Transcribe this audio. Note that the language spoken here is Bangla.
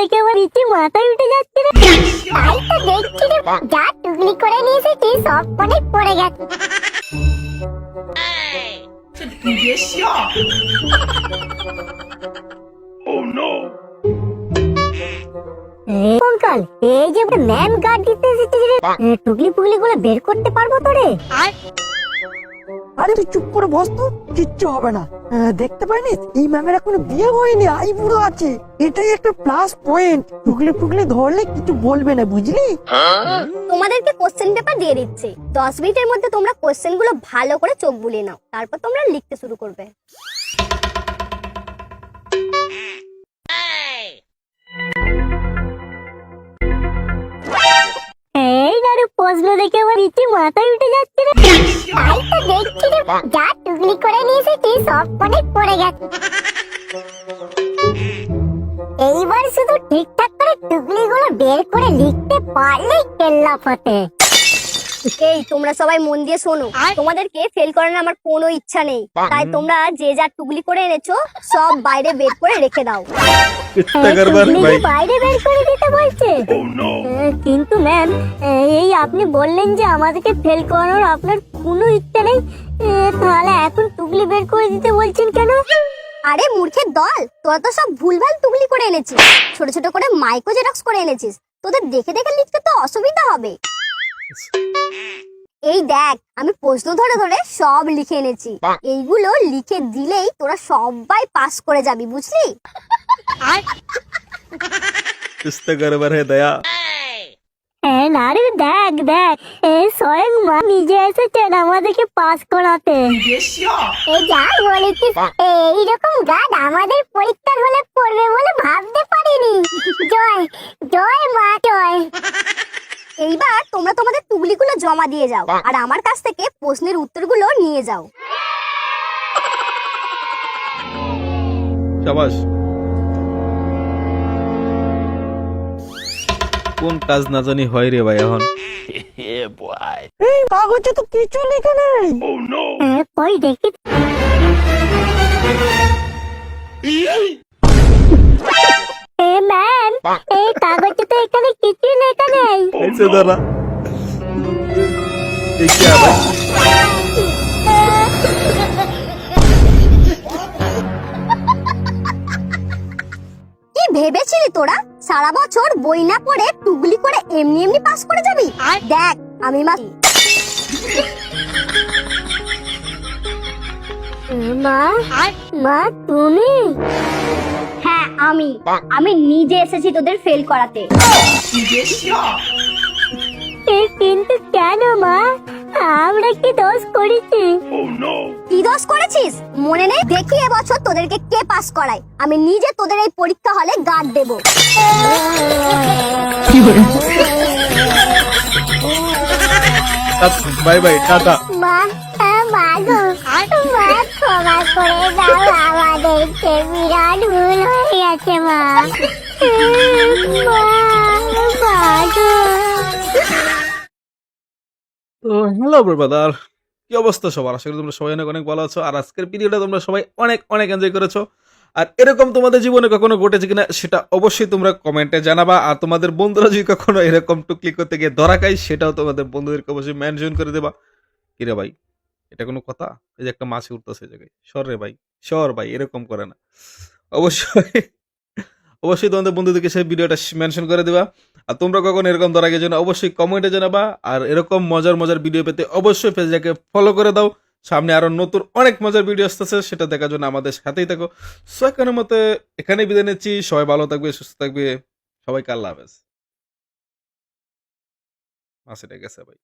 দেখে আমার ইচ্ছে মাথায় উঠে যাচ্ছে রে। তাই তো দেখছি রে, যা টুকলি করে নিয়ে এসেছি সব অনেক পড়ে গেছে। কঙ্কাল, এই যে ম্যাম গার্ড দিতে এসেছে রে, টুকলি পুকলি গুলো বের করতে পারবো তো রে? আরে তুই চুপ করে বস তো, কিচ্ছু হবে না। দেখতে পাইনি এই ম্যামের এখনো বিয়ে হয়নি, আইবুড়ো আছে, এটাই একটা প্লাস পয়েন্ট। টুকলি ফুকলি ধরলে কিছু বলবে না, বুঝলি? তোমাদেরকে কোশ্চেন পেপার দিয়ে দিচ্ছি, 10 মিনিটের মধ্যে তোমরা কোশ্চেন গুলো ভালো করে চোখ বুলিয়ে নাও, তারপর তোমরা লিখতে শুরু করবে। এই নারে প্রশ্ন দেখে আমার ইচ্ছে মাথায় উঠে যাচ্ছে রে। তাই তো দেখছি রে, যা টুকলি করে নিয়ে এসেছি সব অনেক পড়ে গেছে। এইবার শুধু ঠিকঠাক করে টুকলি গুলো বের করে লিখতে পারলেই কেল্লা ফতে। এই তোমরা সবাই মন দিয়ে শোনো, তোমাদেরকে ফেল করানোর আমার কোনো ইচ্ছা নেই, তাই তোমরা যে যা টুকলি করে এনেছো সব বাইরে বের করে রেখে দাও। টুকলি বাইরে বের করে দিতে বলছে। কিন্তু ম্যাম, এই আপনি বললেন যে আমাদেরকে ফেল করানোর আপনার কোনো ইচ্ছা নেই, তাহলে এখন টুকলি বের করে দিতে বলছেন কেন? আরে মূর্খের দল, তোরা তো সব ভুলভাল টুকলি করে এনেছিস, ছোট ছোট করে মাইক্রো জেরক্স করে এনেছিস, তোদের দেখে দেখে লিখতে তো অসুবিধা হবে। এই দেখ, আমি প্রশ্ন ধরে ধরে সব লিখে এনেছি, এইগুলো লিখে দিলেই তোরা সবাই পাস করে যাবি, বুঝলি? দয়া। না রে, দেখ দেখ, স্বয়ং মা নিজে এসেছেন আমাদেরকে পাস করাতে। এই যা বলেছিস, এইরকম গার্ড আমাদের পরীক্ষার হলে পড়বে বলে ভাবতে পারিনি। জয় জয় মা জয়। এইবার তোমরা তোমাদের টুকলিগুলো জমা দিয়ে যাও, আর আমার কাছ থেকে প্রশ্নের উত্তরগুলো নিয়ে যাও। শাবাশ। কোন কাজ না জানি হয় রে ভাই এখন। এই কাগজে তো কিছু লেখা নেই। কই দেখি। ম্যাম, এই কাগজে তো এখানে কিছু লেখা নেই। ऐसे दादा ये क्या है? কি ভেবেছিলি তোরা সারা বছর বই না পড়ে টুকলি করে এমনি এমনি পাস করে যাবি? দেখ আমি মা। মা, মা তুমি? হ্যাঁ আমি নিজে এসেছি তোদের ফেল করাতে। কিন্তু কেন মা, আমরা কি দোষ করেছি? কি দোষ করেছিস মনে নেই? দেখি এবছর তোদেরকে কে পাস করায়, আমি নিজে তোদের এই পরীক্ষা হলে গার্ড দেব। Bye bye tata. মা, মা গো, মা ক্ষমা করে দাও, আমাদেরকে বিরাট ভুল হয়ে গেছে মা। মা, মা গো। তো হ্যালো ব্রাদার, কি অবস্থা সবার? আশা করি তোমরা সবাই অনেক অনেক ভালো আছো। আর আজকের ভিডিওটা তোমরা সবাই অনেক অনেক এনজয় করেছো। আর এরকম তোমাদের জীবনে কখনো ঘটেছে কিনা সেটা অবশ্যই তোমরা কমেন্টে জানাবা। আর তোমাদের বন্ধুরা যদি কখনো এরকম টুকলি করতে গিয়ে ধরা খায়, সেটাও তোমাদের বন্ধুদেরকে অবশ্যই মেনশন করে দেবা। কিরে ভাই, এটা কোনো কথা? এই যে একটা মাছি উঠতেছে এই জায়গায়, সর রে ভাই, সর ভাই, এরকম করে না। অবশ্যই অবশ্যই তোমাদের বন্ধুদেরকে সেই ভিডিওটা মেনশন করে দেবা। আর তোমরা কখন এরকম ধরা গেছো না অবশ্যই কমেন্টে জানাবা। আর এরকম মজার মজার ভিডিও পেতে অবশ্যই পেজটাকে ফলো করে দাও। সামনে আরো নতুন অনেক মজার ভিডিও আসতেছে, সেটা দেখার জন্য আমাদের সাথেই থাকো। সো এখানের মতে এখানেই বিদায় নিচ্ছি। সবাই ভালো থাকবে, সুস্থ থাকবে। সবাইকে আল্লাহ হাফেজ। মাসিটা গেছে ভাই।